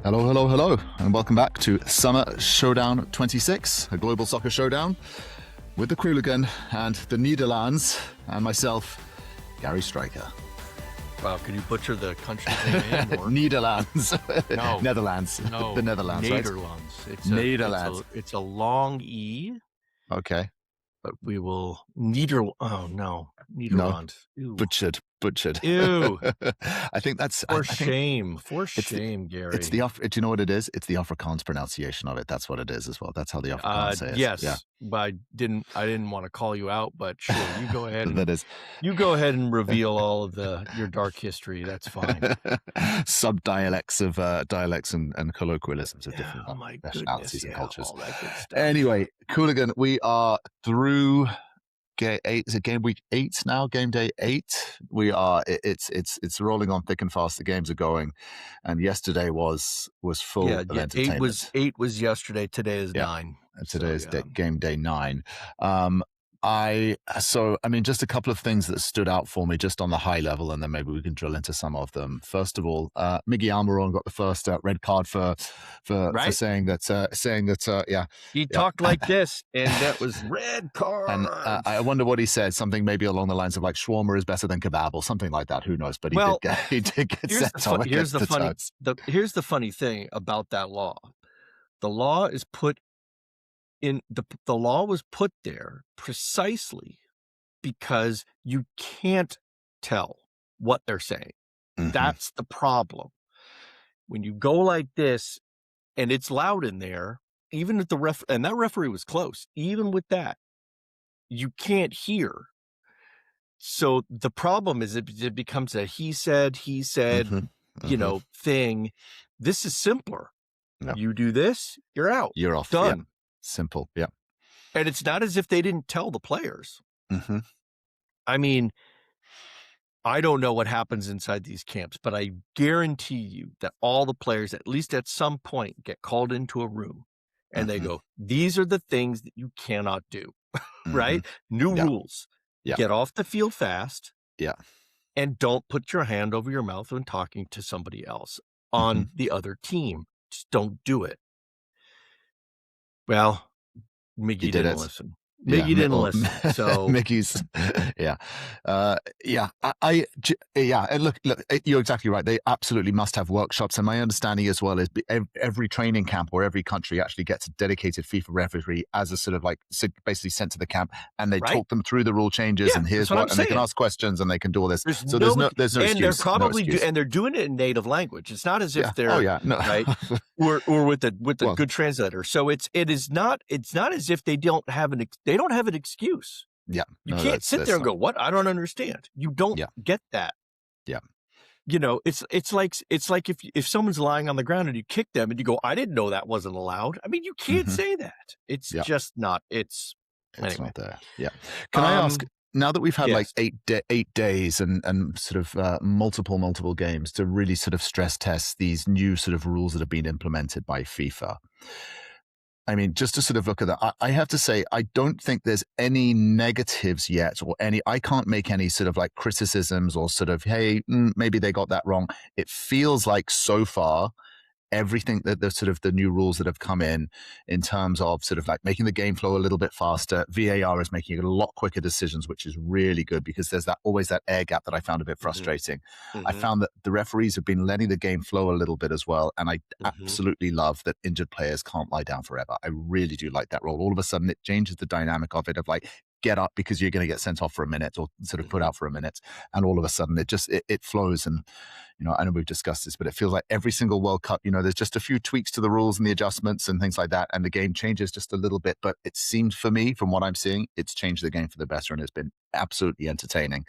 Hello, hello, hello, and welcome back to Summer Showdown 26, a global soccer showdown with the Qooligan and the Netherlands and myself, Gary Striker. Wow, could you butcher the country's name? Or? Netherlands. No. Netherlands. No. The Netherlands, Netherlands. Right? Netherlands. It's a long E. Okay. But we will... Netherlands. No. Butchered. Ew. I think that's... For shame, Gary. It's do you know what it is? It's the Afrikaans pronunciation of it. That's what it is as well. That's how the Afrikaans say it. Yes. Yeah. But I didn't want to call you out, but sure, you go ahead. That is. You go ahead and reveal all of your dark history. That's fine. Sub-dialects of dialects and colloquialisms of different nationalities and cultures. All that good stuff. Anyway, Qooligan, we are through... Is it game week 8 now? Game day 8. We are. It's rolling on thick and fast. The games are going, and yesterday was full of entertainment. 8 was yesterday. Today is 9. Today is game day 9. Just a couple of things that stood out for me just on the high level, and then maybe we can drill into some of them. First of all, Miggy Almiron got the first red card for saying that. He talked like this, and that was red card. And I wonder what he said. Something maybe along the lines of like shawarma is better than kebab or something like that. Who knows? But he did get sent on. Here's the funny thing about that law. The law is put. The law was put there precisely because you can't tell what they're saying. Mm-hmm. That's the problem. When you go like this and it's loud in there, even if and that referee was close, even with that, you can't hear. So the problem is it becomes a he said, thing. This is simpler. No. You do this, you're out. You're off. Done. Yeah. Simple, yeah. And it's not as if they didn't tell the players. Mm-hmm. I mean, I don't know what happens inside these camps, but I guarantee you that all the players, at least at some point, get called into a room and they go, these are the things that you cannot do, right? New rules. Yeah. Get off the field fast. Yeah. And don't put your hand over your mouth when talking to somebody else on the other team. Just don't do it. Well, Miggy didn't listen. Miggy didn't listen. So Miggy's, And look, you're exactly right. They absolutely must have workshops. And my understanding as well is every training camp or every country actually gets a dedicated FIFA referee as a sort of like basically sent to the camp, and they talk them through the rule changes and here's what, and they can ask questions and they can do all this. There's no excuse. And they're probably and they're doing it in native language. It's not as if they're right or with a good translator. So it's not as if they don't have an excuse. Yeah. You can't sit there and go, what? I don't understand. You don't get that. Yeah. It's like if someone's lying on the ground and you kick them and you go, I didn't know that wasn't allowed. I mean, you can't say that. It's just not. It's anyway. Not there. Yeah. Can I ask, now that we've had like 8 days and sort of multiple games to really sort of stress test these new sort of rules that have been implemented by FIFA, I mean, just to sort of look at that, I have to say, I don't think there's any negatives yet I can't make any sort of like criticisms or sort of, hey, maybe they got that wrong. It feels like so far, everything that the sort of the new rules that have come in terms of sort of like making the game flow a little bit faster. VAR is making a lot quicker decisions, which is really good because there's always that air gap that I found a bit frustrating. I found that the referees have been letting the game flow a little bit as well. And I absolutely love that injured players can't lie down forever. I really do like that role. All of a sudden it changes the dynamic of it of like, get up because you're going to get sent off for a minute or sort of put out for a minute. And all of a sudden it flows. And, I know we've discussed this, but it feels like every single World Cup, there's just a few tweaks to the rules and the adjustments and things like that. And the game changes just a little bit, but it seems for me, from what I'm seeing, it's changed the game for the better. And it's been absolutely entertaining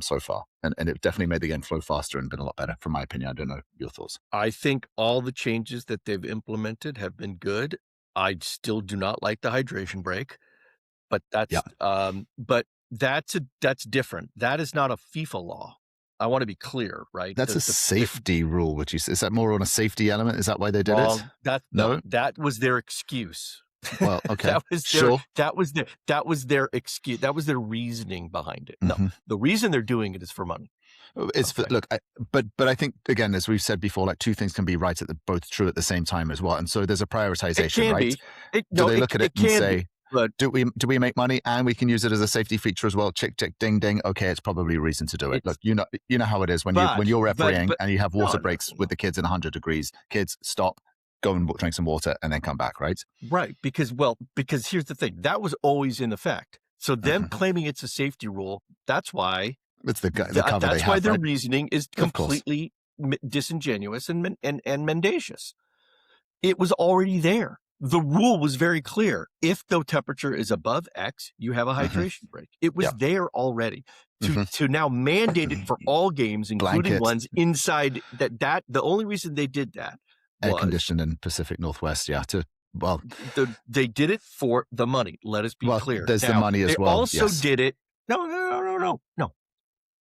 so far. And it definitely made the game flow faster and been a lot better, from my opinion. I don't know your thoughts. I think all the changes that they've implemented have been good. I still do not like the hydration break. But that's different. That is not a FIFA law. I want to be clear, right? That's a safety rule, which is that more on a safety element? Is that why they did it? That was their excuse. Well, okay, sure. That was their excuse. That was their reasoning behind it. No, the reason they're doing it is for money. It's for, look, but I think, again, as we've said before, like two things can be right both true at the same time as well. And so there's a prioritization, right? Do they look at it and say, do we make money and we can use it as a safety feature as well? Chick, chick, ding, ding. Okay, it's probably a reason to do it. Look, you know how it is when you're refereeing and you have water breaks with the kids in 100 degrees. Kids, stop, go and drink some water and then come back, right? Right, because here's the thing. That was always in effect. So them claiming it's a safety rule, that's why it's the cover that's they why have, their right? reasoning is completely disingenuous and mendacious. It was already there. The rule was very clear. If the temperature is above X, you have a hydration break. It was there already. To now mandate it for all games, including ones inside that the only reason they did that air conditioned in Pacific Northwest, they did it for the money. Let us be clear. There's the money as well. They also did it. No.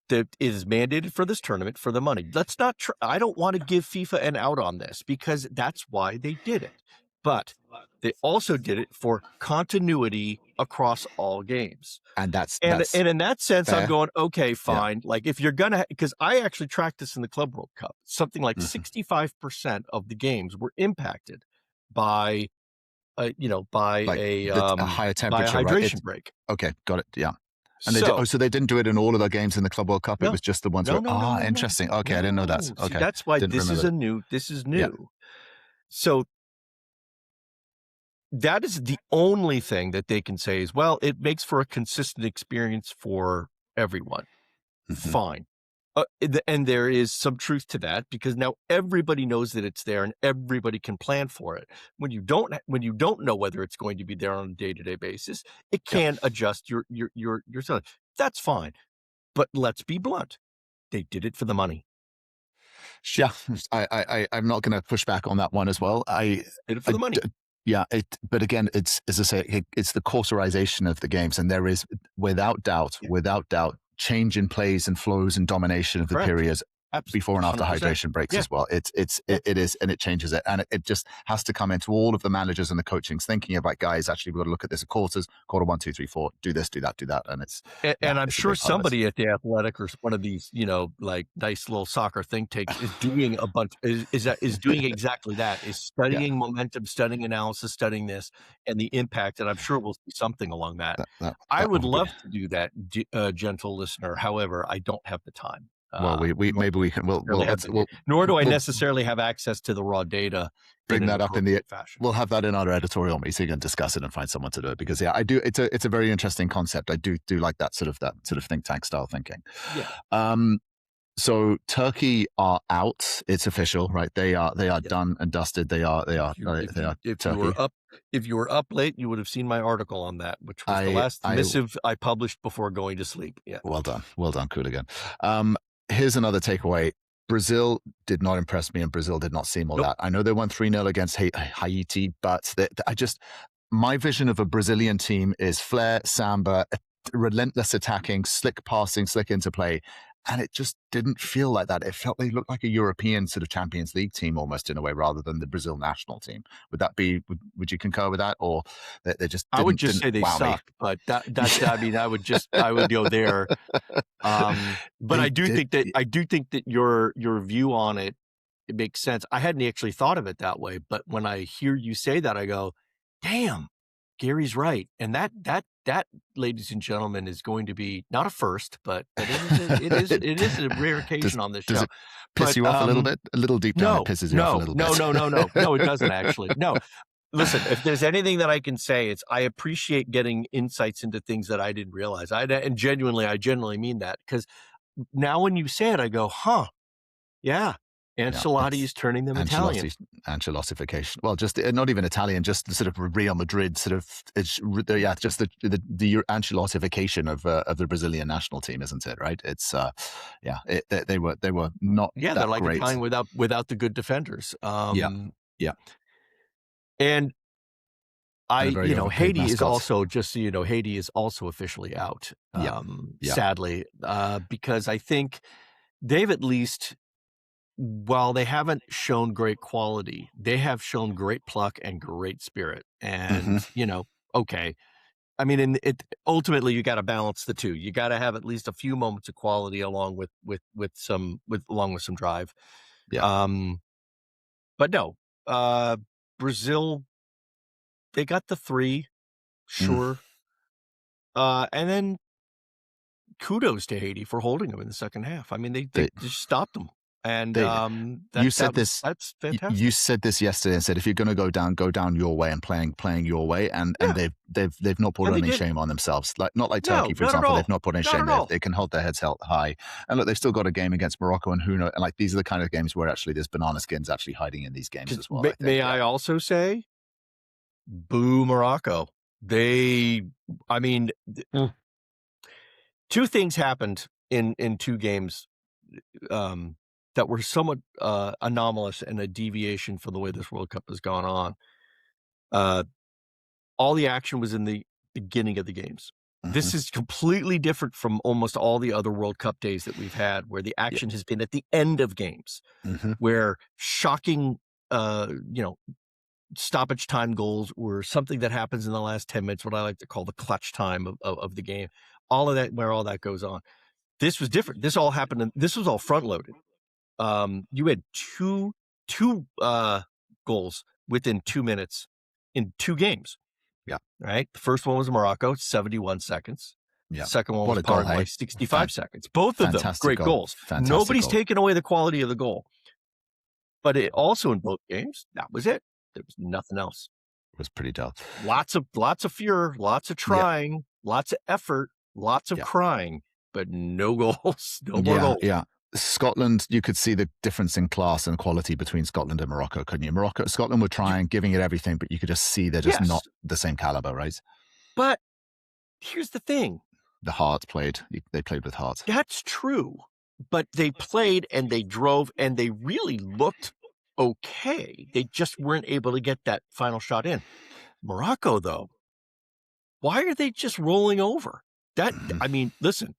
That is mandated for this tournament for the money. Let's not. I don't want to give FIFA an out on this because that's why they did it. But they also did it for continuity across all games. And and in that sense, fair. I'm going, okay, fine. Like if you're gonna, because I actually tracked this in the Club World Cup, something like 65% of the games were impacted by a higher temperature, hydration break. Okay, got it. Yeah. And so they didn't do it in all of the games in the Club World Cup. It was just the ones interesting. Okay, I didn't know that. Okay, see, that's why this is new. Yeah. So that is the only thing that they can say is, well, it makes for a consistent experience for everyone. Fine. And there is some truth to that because now everybody knows that it's there and everybody can plan for it. When you don't know whether it's going to be there on a day-to-day basis, it can adjust your selling. That's fine. But let's be blunt. They did it for the money. Yeah, I'm not going to push back on that one as well. I did it for the money. But again, it's, as I say, it's the quarterization of the games, and there is without doubt, change in plays and flows and domination of the periods before and after 100%. Hydration breaks as well. It is, and it changes it, and it just has to come into all of the managers and the coachings thinking about, guys, actually we've got to look at this at quarters, quarter 1, 2, 3, 4, do this, do that, and it's I'm sure somebody at the Athletic or one of these like nice little soccer think tanks is doing a bunch is doing exactly that, is studying momentum, studying analysis, studying this and the impact, and I'm sure we'll see something along that. I would love to do that, gentle listener. However, I don't have the time. Well, maybe we can. Nor do I necessarily have access to the raw data. Bring that up in the fashion. We'll have that in our editorial meeting and discuss it and find someone to do it because I do. It's a very interesting concept. I do like that sort of think tank style thinking. Yeah. So Turkey are out. It's official, right? They are done and dusted. They are. If you were up late, you would have seen my article on that, which was the last missive I published before going to sleep. Yeah. Well done, Qooligan. Here's another takeaway. Brazil did not impress me, and Brazil did not seem all that. I know they won 3-0 against Haiti, but my vision of a Brazilian team is flair, samba, relentless attacking, slick passing, slick interplay. And it just didn't feel like that. It felt they looked like a European sort of Champions League team almost in a way, rather than the Brazil national team. Would you concur with that? Or they just I would just say they suck, but I would go there. But I do think that your view on it makes sense. I hadn't actually thought of it that way, but when I hear you say that, I go, damn, Gary's right. And that, ladies and gentlemen, is going to be not a first, but it is a rare occasion on this show. Does it piss you off a little bit? A little deep down, it pisses you off a little bit. No, it doesn't actually. No. Listen, if there's anything that I can say, it's I appreciate getting insights into things that I didn't realize. I genuinely mean that, because now when you say it, I go, huh, yeah. Ancelotti is turning them Italian. Ancelottification. Well, just not even Italian, just the sort of Real Madrid sort of. Just the Ancelottification of the Brazilian national team, isn't it? Right? It's they were not. Yeah, they're like great. Italian without the good defenders. Yeah. And Haiti is also, just so you know, Haiti is also officially out. Sadly, because I think they've at least while they haven't shown great quality, they have shown great pluck and great spirit. And, okay. I mean, ultimately you got to balance the two. You got to have at least a few moments of quality along with some drive. Yeah. But no, Brazil, they got the 3, sure. And then kudos to Haiti for holding them in the second half. I mean, they just stopped them. And that's fantastic. You said this yesterday and said if you're going to go down your way and playing your way, and they've not put any shame on themselves. Not like Turkey, for example, they've not put any shame. They can hold their heads held high. And look, they've still got a game against Morocco, and who knows? And like these are the kind of games where actually there's banana skins actually hiding in these games as well. I also say, boo Morocco. Two things happened in 2 games that were somewhat anomalous and a deviation from the way this World Cup has gone on. All the action was in the beginning of the games. This is completely different from almost all the other World Cup days that we've had, where the action has been at the end of games, where shocking, stoppage time goals were something that happens in the last 10 minutes, what I like to call the clutch time of the game. All of that, where all that goes on. This was different. This all happened, and this was all front loaded. You had two goals within 2 minutes in 2 games. Yeah. Right. The first one was Morocco, 71 seconds. Yeah. The second one was Paraguay, 65 seconds. Both of them great goals. Nobody's taken away the quality of the goal. But it also in both games, that was it. There was nothing else. It was pretty dull. Lots of fear, lots of trying, lots of effort, lots of crying, but no goals. No more goals. Yeah. Scotland, you could see the difference in class and quality between Scotland and Morocco, couldn't you? Scotland were trying, giving it everything, but you could just see they're just not the same caliber, right? But here's the thing. The heart played. They played with heart. That's true. But they played and they drove and they really looked okay. They just weren't able to get that final shot in. Morocco, though, why are they just rolling over? I mean, listen.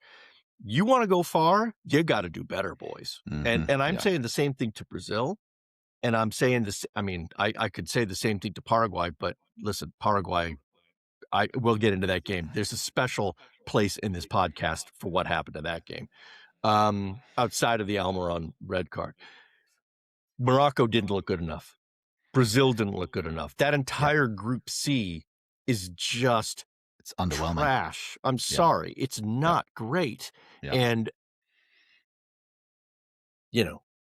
You want to go far, you got to do better, boys. And I'm saying the same thing to Brazil. And I'm saying this, I mean, I could say the same thing to Paraguay, but listen, Paraguay, we'll get into that game. There's a special place in this podcast for what happened to that game. Outside of the Almiron red card. Morocco didn't look good enough. Brazil didn't look good enough. That entire Group C is just it's underwhelming. Trash. I'm sorry. It's not great. Yeah. And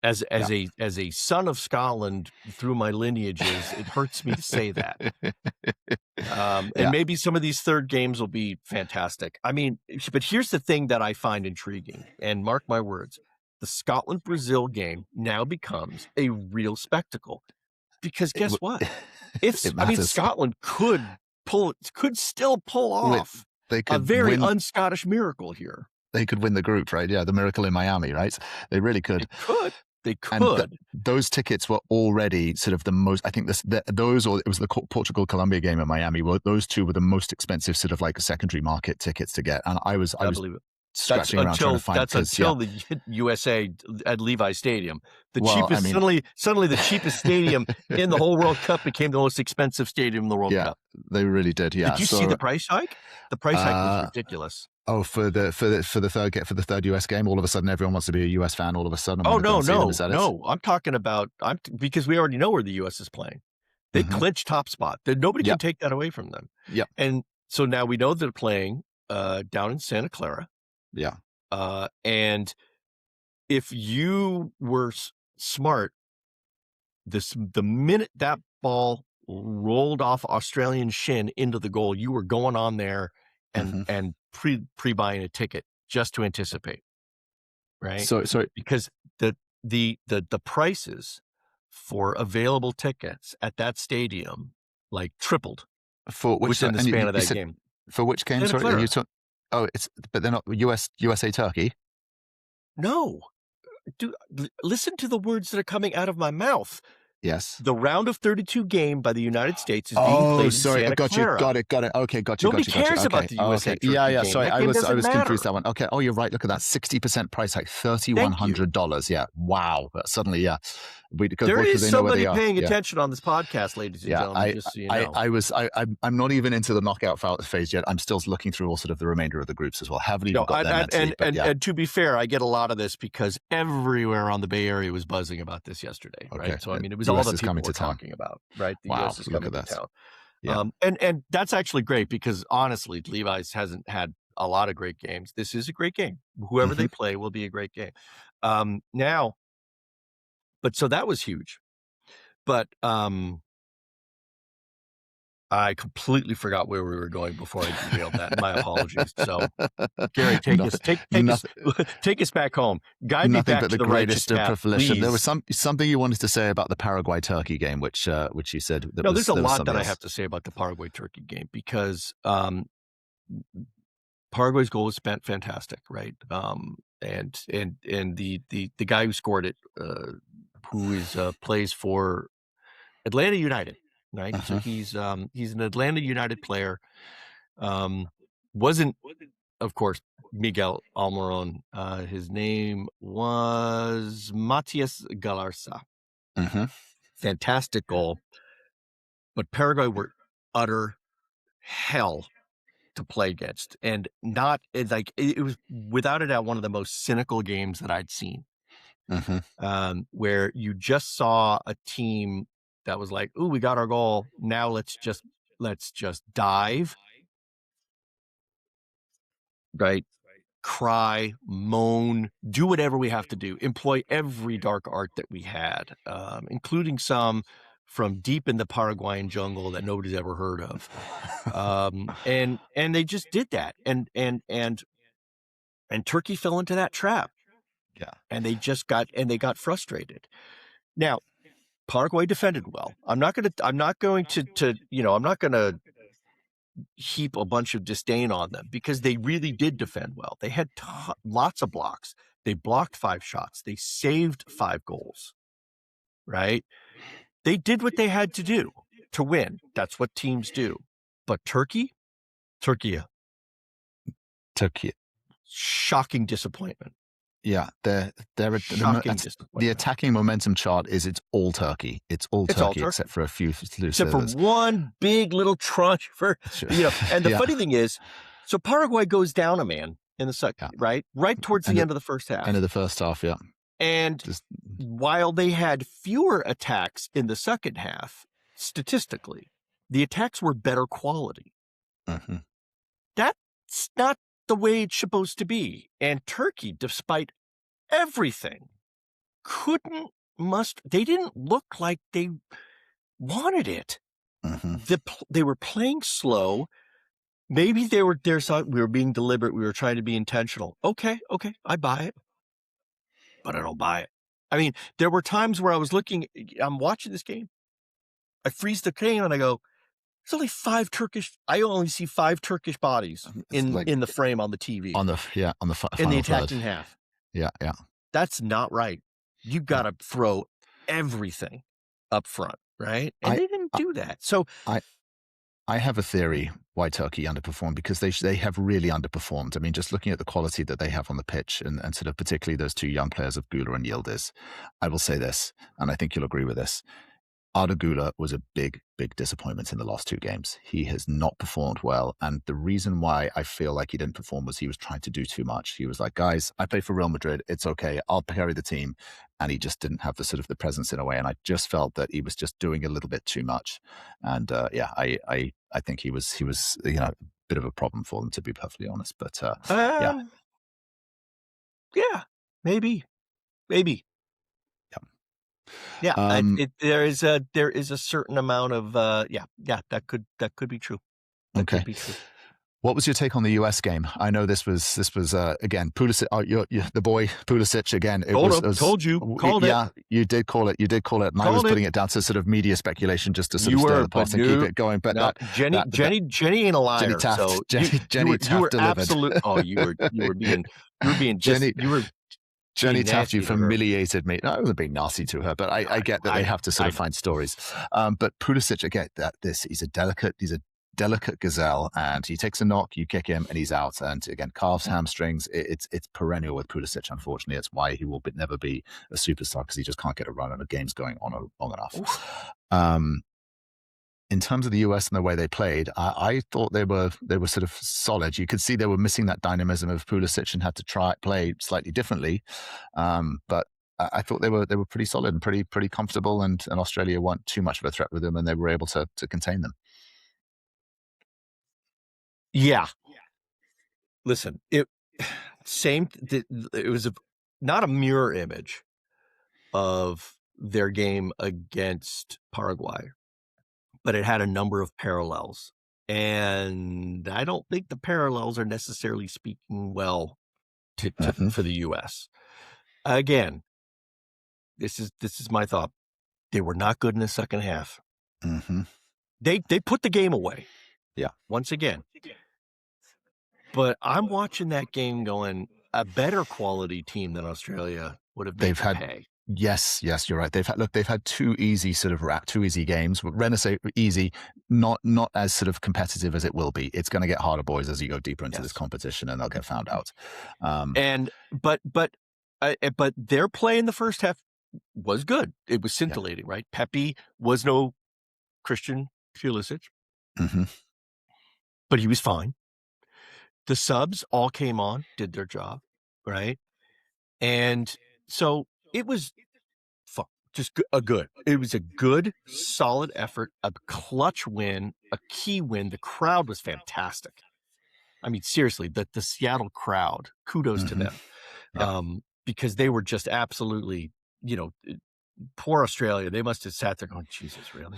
as a son of Scotland through my lineages, it hurts me to say that. And maybe some of these third games will be fantastic. I mean, but here's the thing that I find intriguing, and mark my words, the Scotland-Brazil game now becomes a real spectacle. Because guess what? Scotland could still pull off a very un-Scottish miracle here. They could win the group, right? Yeah, the miracle in Miami, right? They really could. They could. And those tickets were already sort of the most, I think those, or it was the Portugal-Colombia game in Miami, those two were the most expensive sort of like secondary market tickets to get. And I was scratching around trying to find. That's until the USA at Levi Stadium. Suddenly the cheapest stadium in the whole World Cup became the most expensive stadium in the World Cup. They really did. Yeah. Did you see the price hike? The price hike was ridiculous. Oh, for the third US game, all of a sudden everyone wants to be a US fan. All of a sudden, no. I'm talking about because we already know where the US is playing. They clinch top spot. Nobody can take that away from them. Yeah. And so now we know they're playing down in Santa Clara. Yeah. And if you were smart, the minute that ball rolled off Australian shin into the goal, you were going on there and pre-buying a ticket just to anticipate, right? So because the prices for available tickets at that stadium like tripled for within the span of that game. For which game? Sorry, you talking? Oh, but they're not USA Turkey. No, dude, listen to the words that are coming out of my mouth. Yes. The round of 32 game by the United States is being played in Santa Clara. Got it. Okay, got you. Nobody cares about the USA Turkey game. Sorry, That I game was doesn't matter. confused that one. Okay. Oh, you're right. Look at that, 60% price hike, $3,100. Yeah. Wow. Suddenly, yeah. There is somebody paying attention on this podcast, ladies and gentlemen. Just so you know. I'm not even into the knockout phase yet. I'm still looking through all sort of the remainder of the groups as well. Haven't even got them. And to be fair, I get a lot of this because everywhere on the Bay Area was buzzing about this yesterday, right? So I mean, it was all the people were talking about, right? The US is coming to town. Yeah. And that's actually great because honestly, Levi's hasn't had a lot of great games. This is a great game. Whoever they play will be a great game. But so that was huge. But I completely forgot where we were going before I derailed that. My apologies. So, Gary, take us back home. Guide me back to the greatest of proliferation. There was something you wanted to say about the Paraguay Turkey game, which you said. There's a lot that I have to say about the Paraguay Turkey game because Paraguay's goal was fantastic, right? And the guy who scored it, who plays for Atlanta United. Right. So he's an Atlanta United player. Wasn't, of course, Miguel Almiron. His name was Matias Galarza. Fantastic goal. But Paraguay were utter hell to play against. And it was without a doubt one of the most cynical games that I'd seen. Where you just saw a team that was like, "Ooh, we got our goal. Now let's just dive." Right? Cry, moan, do whatever we have to do. Employ every dark art that we had, including some from deep in the Paraguayan jungle that nobody's ever heard of. And they just did that. And Turkey fell into that trap. Yeah. And they got frustrated. Now, Paraguay defended well. I'm not going to heap a bunch of disdain on them because they really did defend well. They had lots of blocks. They blocked 5 shots. They saved 5 goals, right? They did what they had to do to win. That's what teams do. But Turkey, shocking disappointment. Yeah, the attacking momentum chart is it's all Turkey. It's all Turkey except for a few loose. Except for one big little tranche for And the funny thing is, so Paraguay goes down a man in the second, right towards the end of the first half. End of the first half, yeah. And while they had fewer attacks in the second half, statistically, the attacks were better quality. That's not the way it's supposed to be. And Turkey, despite everything, they didn't look like they wanted it. They were playing slow. Maybe we were being deliberate. We were trying to be intentional. Okay, I buy it. But I don't buy it. I mean, there were times where I'm watching this game. I freeze the game and I go, there's only 5 Turkish. I only see 5 Turkish bodies in the frame on the TV. In the attacking half. Yeah. That's not right. You got to throw everything up front, right? And they didn't do that. So I have a theory why Turkey underperformed because they have really underperformed. I mean, just looking at the quality that they have on the pitch and sort of particularly those 2 young players of Gula and Yildiz, I will say this, and I think you'll agree with this. Arda Güler was a big disappointment in the last 2 games. He has not performed well. And the reason why I feel like he didn't perform was he was trying to do too much. He was like, guys, I play for Real Madrid. It's okay. I'll carry the team. And he just didn't have the sort of the presence in a way. And I just felt that he was just doing a little bit too much. And I think he was a bit of a problem for them, to be perfectly honest. But maybe. Yeah, there is a certain amount of that could be true. That could be true. What was your take on the US game? I know this was again Pulisic. The boy Pulisic again. Told you. Called it. Yeah, you did call it. And I was putting it down to sort of media speculation just to sort of stir the pot and keep it going. But Jenny ain't a liar. Jenny Taft. Jenny Taft you were delivered. You were being. Jenny Tafty humiliated me. No, I wasn't being nasty to her, but I get that they have to sort of find stories. But Pulisic, I get that he's a delicate gazelle, and he takes a knock, you kick him, and he's out. And again, calves, hamstrings, it's perennial with Pulisic. Unfortunately, it's why he will never be a superstar, because he just can't get a run, and the game's going on long enough. In terms of the US and the way they played, I thought they were sort of solid. You could see they were missing that dynamism of Pulisic and had to play slightly differently. But I thought they were pretty solid and pretty comfortable, and Australia weren't too much of a threat with them, and they were able to contain them. Yeah. Listen, it was not a mirror image of their game against Paraguay, but it had a number of parallels. And I don't think the parallels are necessarily speaking well for the US. Again, this is my thought. They were not good in the second half. Mm-hmm. They put the game away. Yeah. Once again. But I'm watching that game going, a better quality team than Australia would have made them pay. Yes, you're right. They've had two easy games. Renaissance easy, not as sort of competitive as it will be. It's going to get harder, boys, as you go deeper into this competition, and they'll get found out. But their play in the first half was good. It was scintillating, right? Pepe was no Christian Pulisic, but he was fine. The subs all came on, did their job, right? And so it was it was a good, solid effort, a clutch win, a key win. The crowd was fantastic. I mean, seriously, the Seattle crowd, kudos to them, because they were just absolutely, poor Australia. They must have sat there going, Jesus, really?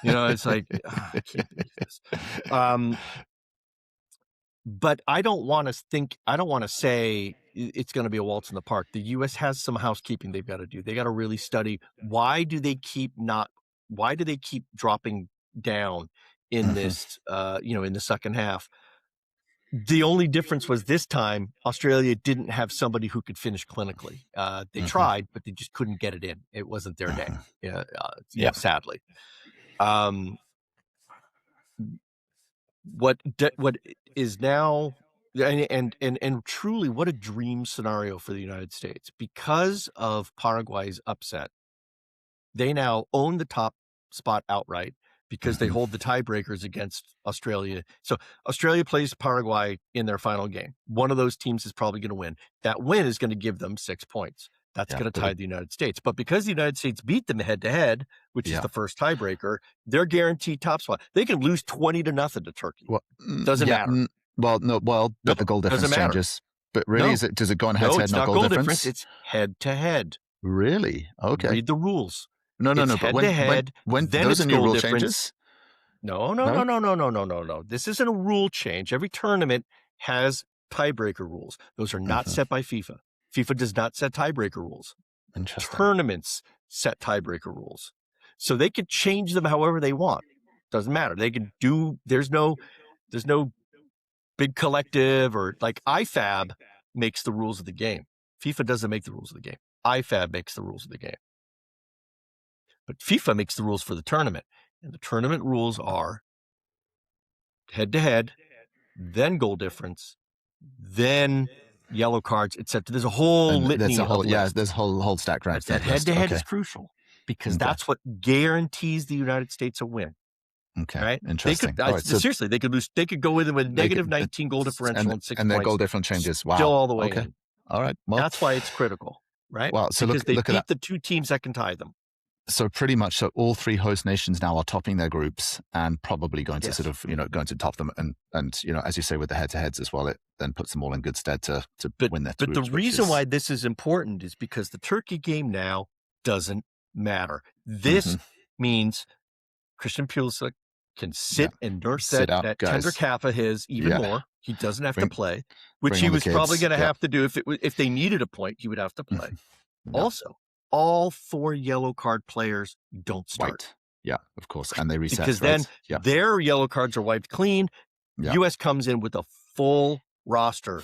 It's like, I can't believe this. But I don't want to say it's going to be a waltz in the park. The U.S. has some housekeeping they've got to do. They got to really study, why do they keep dropping down in this, in the second half? The only difference was this time Australia didn't have somebody who could finish clinically. They tried, but they just couldn't get it in. It wasn't their day, sadly. What is now, and truly, what a dream scenario for the United States. Because of Paraguay's upset, they now own the top spot outright, because they hold the tiebreakers against Australia. So Australia plays Paraguay in their final game. One of those teams is probably going to win. That win is going to give them 6 points. That's going to tie the United States. But because the United States beat them head-to-head, which is the first tiebreaker, they're guaranteed top spot. They can lose 20-0 to Turkey. Doesn't matter. But the goal difference changes. But really, does it go on head-to-head? It's not goal difference. It's head-to-head. Really? Okay. Read the rules. No. But when those are new rule changes? No. This isn't a rule change. Every tournament has tiebreaker rules. Those are not set by FIFA. FIFA does not set tiebreaker rules. Interesting. Tournaments set tiebreaker rules. So they could change them however they want. Doesn't matter. They can do, there's no big collective, or like IFAB makes the rules of the game. FIFA doesn't make the rules of the game. IFAB makes the rules of the game. But FIFA makes the rules for the tournament. And the tournament rules are head-to-head, then goal difference, then yellow cards, etc. There's a whole litany. There's a whole stack, right? That head-to-head is crucial, because that's what guarantees the United States a win. Okay, right? Interesting. Seriously, they could go in with negative 19 goal differential and 6 points. And their goal difference changes. Wow. Still all the way in. All right. Well, that's why it's critical, right? Well, so because they look beat the two teams that can tie them. So pretty much, all three host nations now are topping their groups, and probably going to sort of, going to top them. And as you say, with the head-to-heads as well, it then puts them all in good stead to win their groups. But the reason why this is important is because the Turkey game now doesn't matter. This means Christian Pulisic can sit and nurse that tender calf of his even more. He doesn't have to play, which he was probably going to have to do if they needed a point. He would have to play. Also, all 4 yellow card players don't start. Right. Yeah, of course. And they reset. Because then their yellow cards are wiped clean. U.S. comes in with a full roster.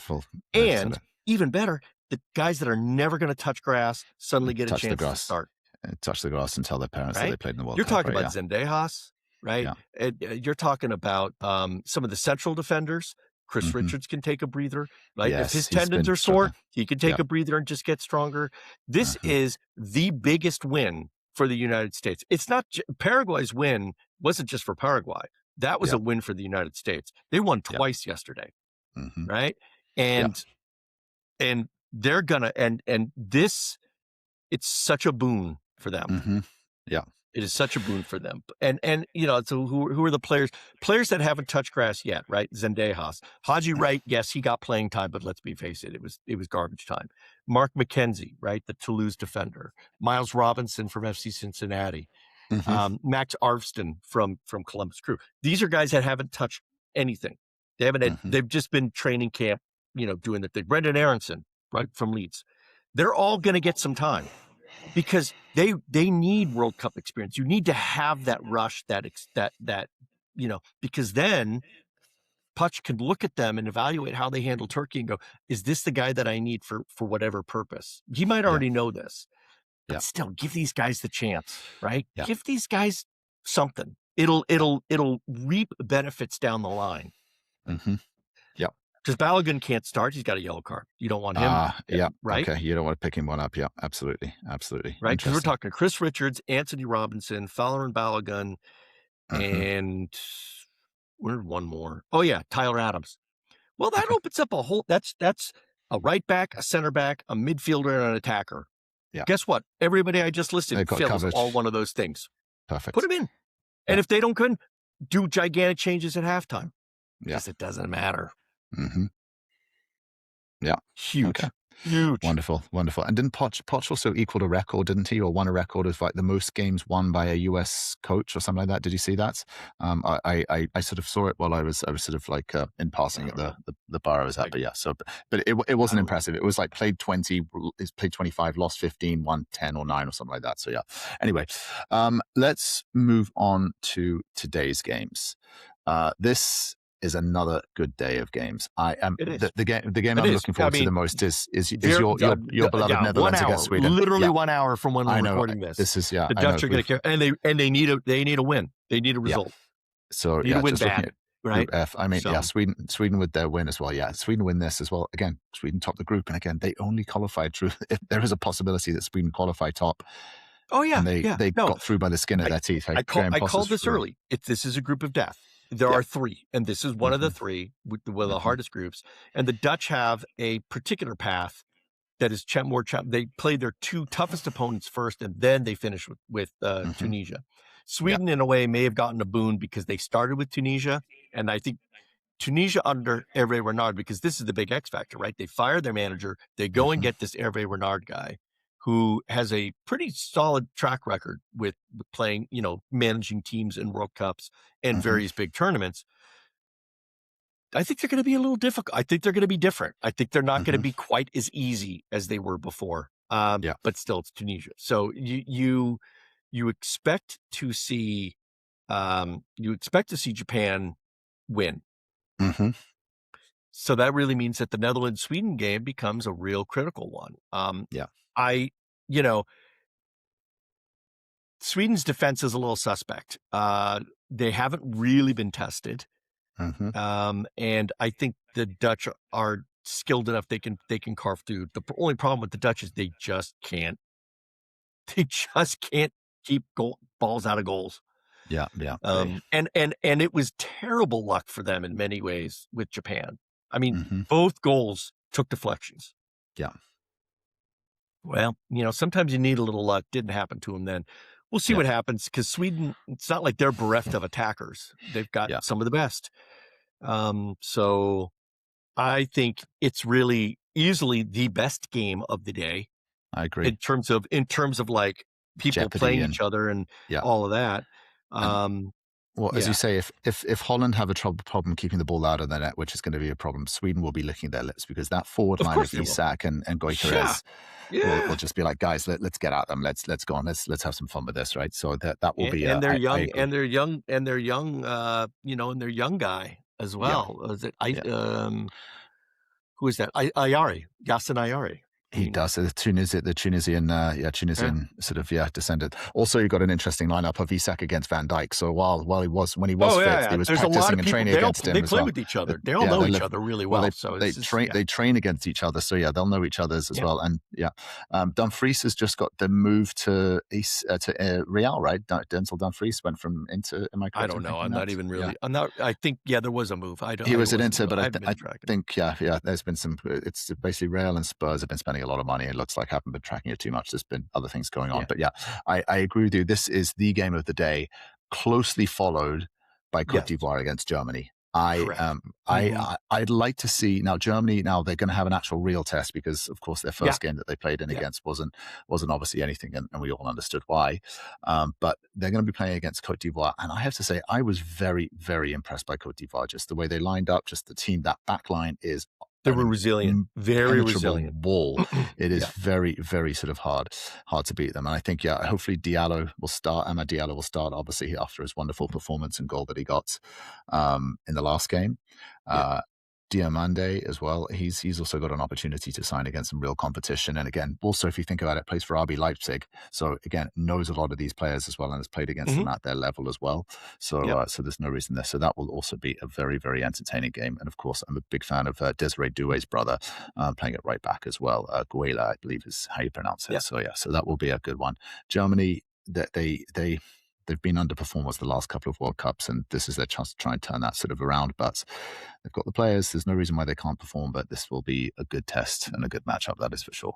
And even better, the guys that are never going to touch grass suddenly get a chance to start. Touch the grass and tell their parents that they played in the World You're Cup. talking about Zendejas, right? Yeah. You're talking about some of the central defenders. Chris Richards can take a breather, right? Yes, if his tendons are sore, he can take a breather and just get stronger. This is the biggest win for the United States. It's not Paraguay's win wasn't just for Paraguay. That was a win for the United States. They won twice yesterday, right? And they're gonna and this, it's such a boon for them. It is such a boon for them. And so who are the players? Players that haven't touched grass yet, right? Zendejas. Haji Wright, yes, he got playing time, but let's face it, it was garbage time. Mark McKenzie, right? The Toulouse defender. Miles Robinson from FC Cincinnati. Max Arvston from Columbus Crew. These are guys that haven't touched anything. They haven't they've just been training camp, doing their thing. Brendan Aronson, right, from Leeds. They're all going to get some time. Because they need World Cup experience. You need to have that rush, because then Poch can look at them and evaluate how they handle Turkey and go, is this the guy that I need for whatever purpose? He might already know this, but still give these guys the chance, right? Give these guys something. It'll reap benefits down the line. Because Balogun can't start. He's got a yellow card. You don't want him. Right? Okay. You don't want to pick him one up. Yeah, absolutely. Right? Because we're talking Chris Richards, Anthony Robinson, Fowler and Balogun, and one more. Oh, yeah, Tyler Adams. Well, that opens up a whole, that's a right back, a center back, a midfielder, and an attacker. Guess what? Everybody I just listed fills all one of those things. Perfect. Put them in. And if they couldn't, do gigantic changes at halftime. Because it doesn't matter. Huge. Okay. Huge. Wonderful. And didn't Poch also equaled a record, didn't he? Or won a record of like the most games won by a US coach or something like that. Did you see that? I sort of saw it while I was sort of like in passing at the bar I was at. But it wasn't impressive. It was like played 25, lost 15, won 10 or 9 or something like that. So Anyway, let's move on to today's games. This is another good day of games. I am the game I'm looking forward to the most is your beloved Netherlands against Sweden. Literally 1 hour from when we're recording this. This is the Dutch are going to care, and they need a win. They need a result. So they need to win bad, right? Group F. I mean, Sweden with their win as well. Sweden win this as well. Again, Sweden top the group, and again they only qualified through. If there is a possibility that Sweden qualify top. And they got through by the skin of their teeth. I called this early. This is a group of death. There are 3, and this is one of the 3 with the hardest groups. And the Dutch have a particular path that is more. They played their 2 toughest opponents first, and then they finished with Tunisia. Sweden, in a way, may have gotten a boon because they started with Tunisia, and I think Tunisia under Hervé Renard, because this is the big X factor, right? They fire their manager, they go and get this Hervé Renard guy, who has a pretty solid track record with playing, managing teams in World Cups and various big tournaments. I think they're going to be a little difficult. I think they're going to be different. I think they're not going to be quite as easy as they were before. But still, it's Tunisia. So you expect to see Japan win. So that really means that the Netherlands-Sweden game becomes a real critical one. Sweden's defense is a little suspect. They haven't really been tested. And I think the Dutch are skilled enough they can carve through. The only problem with the Dutch is they just can't keep balls out of goals. And it was terrible luck for them in many ways with Japan. I mean, both goals took deflections. Well, sometimes you need a little luck. Didn't happen to them then. We'll see what happens, because Sweden, it's not like they're bereft of attackers. They've got some of the best. So I think it's really easily the best game of the day. I agree. In terms of like people Jeopardy playing each other and all of that. As you say, if Holland have a problem keeping the ball out of the net, which is going to be a problem, Sweden will be licking their lips, because that forward line of Isak and Gyökeres will just be like, guys, let's get at them. Let's go on. Let's have some fun with this, right? So that will be. And they're young, and they're young, and their young guy as well. Is it who is that? Yasin Ayari. He does. The Tunisian sort of descendant. Also, you got an interesting lineup of Isak against Van Dijk. So when he was fit, he was There's practicing and training against him. They play with each other. They all know each other really well. They train against each other. So they'll know each other's as well. And Dumfries has just got the move to Real, right? Denzel Dumfries went from Inter. Am I correct? I don't know. I'm not even really. I'm not. I think there was a move. He was at Inter, but I think there's been some. It's basically Real and Spurs have been spending a lot of money. It looks like I haven't been tracking it too much. There's been other things going on. But I agree with you. This is the game of the day, closely followed by Côte d'Ivoire against Germany. I'd like to see now Germany. Now they're going to have an actual real test because, of course, their first game that they played in against wasn't obviously anything, and we all understood why. But they're going to be playing against Côte d'Ivoire, and I have to say I was very, very impressed by Côte d'Ivoire. Just the way they lined up, just the team. That back line is. They were resilient, very resilient. Wall. It is very, very sort of hard to beat them. And I think, hopefully Diallo will start. Amad Diallo will start, obviously, after his wonderful performance and goal that he got in the last game. Diomande as well. He's also got an opportunity to sign against some real competition. And again, also, if you think about it, plays for RB Leipzig. So again, knows a lot of these players as well and has played against them at their level as well. So so there's no reason there. So that will also be a very, very entertaining game. And of course, I'm a big fan of Desiree Doué's brother playing at right back as well. Guela, I believe is how you pronounce it. So so that will be a good one. Germany, they've been underperformers the last couple of World Cups, and this is their chance to try and turn that sort of around. But they've got the players. There's no reason why they can't perform, but this will be a good test and a good matchup, that is for sure.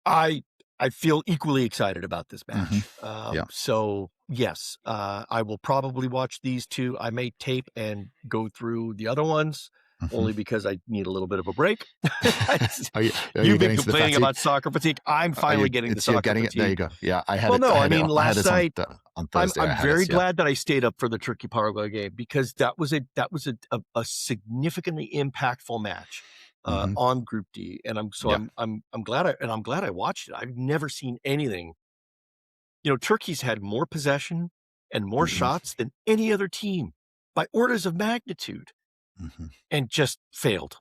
I feel equally excited about this match. So, yes, I will probably watch these two. I may tape and go through the other ones. Only because I need a little bit of a break. You've been complaining about soccer fatigue. I'm finally getting the soccer fatigue. There you go. Yeah, I had last night on Thursday. I'm very glad that I stayed up for the Turkey Paraguay game because that was a significantly impactful match on Group D, and I'm glad I watched it. I've never seen anything. Turkey's had more possession and more shots than any other team by orders of magnitude. And just failed.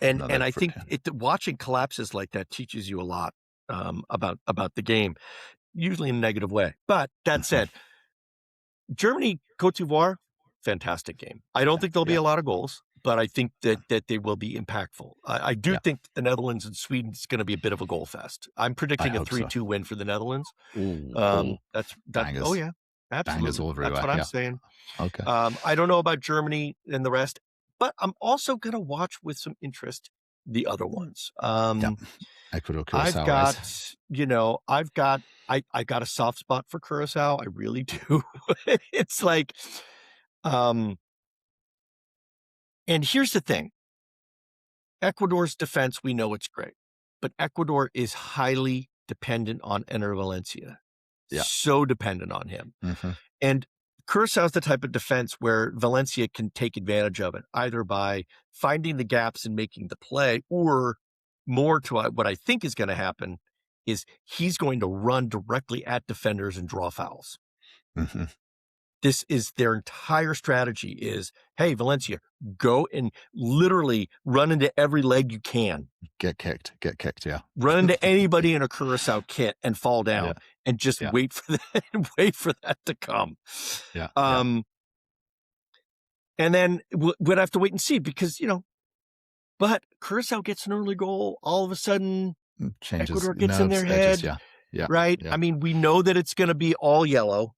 And I think watching collapses like that teaches you a lot about the game, usually in a negative way. But that said, Germany, Côte d'Ivoire, fantastic game. I don't think there'll be a lot of goals, but I think that they will be impactful. I do think the Netherlands and Sweden is going to be a bit of a goal fest. I'm predicting a 3-2 win for the Netherlands. That's bangers. Oh yeah. Absolutely. That's what I'm saying. Okay. I don't know about Germany and the rest, but I'm also going to watch with some interest the other ones. Ecuador, Curaçao. I got a soft spot for Curaçao. I really do. It's like, and here's the thing. Ecuador's defense, we know it's great, but Ecuador is highly dependent on Enner Valencia. So dependent on him. And Curaçao's the type of defense where Valencia can take advantage of it, either by finding the gaps and making the play, or more to what I think is going to happen is he's going to run directly at defenders and draw fouls. This is their entire strategy is, hey, Valencia, go and literally run into every leg you can. Get kicked, Run into anybody in a Curaçao kit and fall down and just wait for that to come. And then we'd have to wait and see because, but Curaçao gets an early goal. All of a sudden, Ecuador gets in their head. Right? I mean, we know that it's going to be all yellow.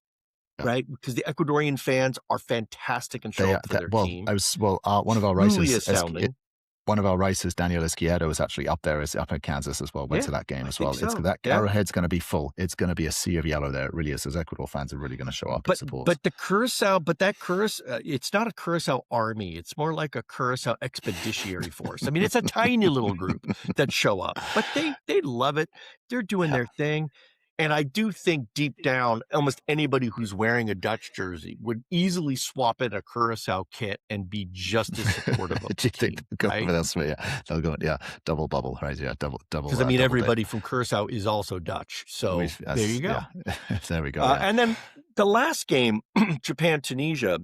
Right, because the Ecuadorian fans are fantastic and show up for their team. One of our racers, Daniel Esquierdo, was actually up in Kansas as well. Went to that game as well. Arrowhead's going to be full. It's going to be a sea of yellow there. It really is. Those Ecuador fans are really going to show up and support. But that Curaçao, it's not a Curaçao army. It's more like a Curaçao expeditionary force. I mean, it's a tiny little group that show up, but they love it. They're doing their thing. And I do think deep down, almost anybody who's wearing a Dutch jersey would easily swap in a Curaçao kit and be just as supportive of the team. They'll go, double bubble, right? Double. Because everybody from Curaçao is also Dutch. So there you go. There we go. And then the last game, Japan-Tunisia.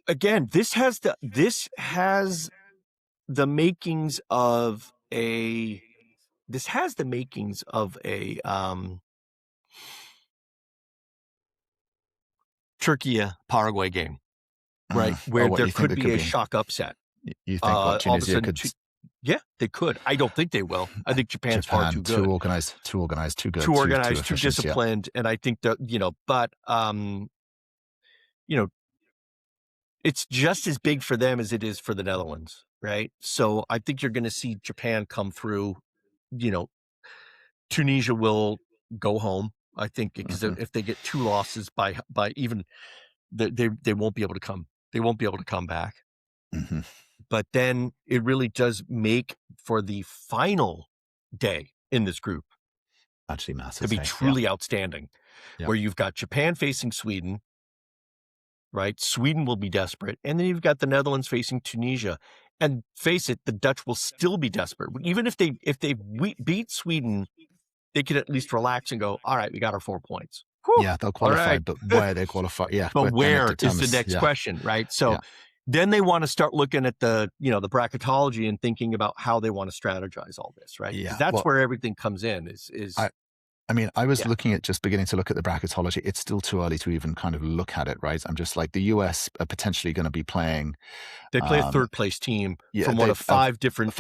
Again, this has the makings of a Türkiye Paraguay game, right? Where there could be a shock upset. You think what, Tunisia could? Yeah, they could. I don't think they will. I think Japan's far too good. Too organized, too good. Too organized, too disciplined. Yeah. And I think that, but, it's just as big for them as it is for the Netherlands, right? So I think you're going to see Japan come through. Tunisia will go home, I think, because if they get 2 losses by even, they won't be able to come. They won't be able to come back. Mm-hmm. But then it really does make for the final day in this group actually massive to be truly outstanding, where you've got Japan facing Sweden, right? Sweden will be desperate, and then you've got the Netherlands facing Tunisia. And face it, the Dutch will still be desperate. Even if they beat Sweden, they could at least relax and go, all right, we got our 4 points. Whew, yeah, they'll qualify, right. But where they qualify, but where is the next question, right? So then they want to start looking at the bracketology and thinking about how they want to strategize all this, right? Yeah, that's where everything comes in. I was looking at beginning to look at the bracketology. It's still too early to even kind of look at it, right? I'm just like, the US are potentially going to be playing. They play a third place team from one of 5 different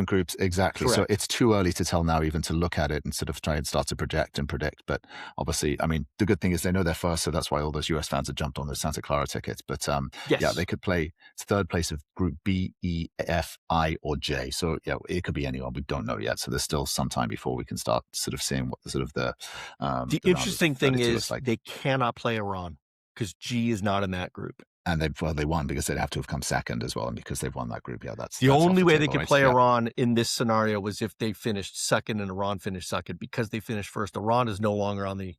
groups. Exactly. Correct. So it's too early to tell now even to look at it and sort of try and start to project and predict. But obviously, the good thing is they know they're first. So that's why all those US fans have jumped on those Santa Clara tickets. But they could play third place of group B, E, F, I, or J. So it could be anyone. We don't know yet. So there's still some time before we can start sort of seeing what the sort of the interesting thing is they cannot play Iran because G is not in that group. And they won because they'd have to have come second as well, and because they've won that group. Yeah, that's the only way they could play Iran in this scenario was if they finished second and Iran finished second. Because they finished first, Iran is no longer on the.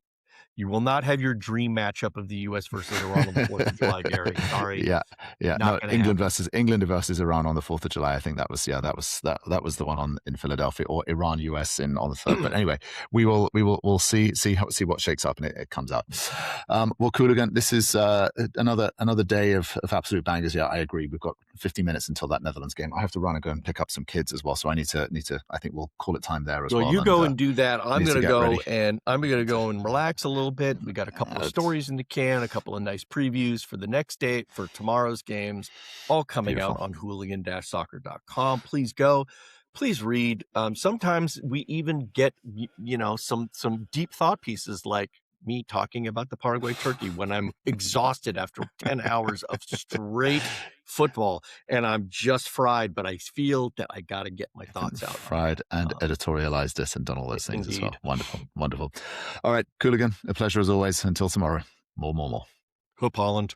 You will not have your dream matchup of the U.S. versus Iran on the 4th of July, Gary. Sorry. Yeah. No, England versus Iran on the 4th of July. I think that was the one in Philadelphia, or Iran US on the 3rd. But anyway, we'll see what shakes up and it comes out. Well, Qooligan, this is another day of absolute bangers. Yeah, I agree. We've got 50 minutes until that Netherlands game. I have to run and go and pick up some kids as well, so I need to. I think we'll call it time there as well. Well, you go and do that. I'm going to go and relax a little bit. We got a couple of stories in the can, a couple of nice previews for the next day, for tomorrow's games, all coming out on hooligan-soccer.com. Please go. Please read. Sometimes we even get, some deep thought pieces like me talking about the Paraguay turkey when I'm exhausted after 10 hours of straight football and I'm just fried, but I feel that I got to get my thoughts out. Fried and editorialized it and done all those things as well. Wonderful. All right, Qooligan, a pleasure as always. Until tomorrow. More. Hoop Holland.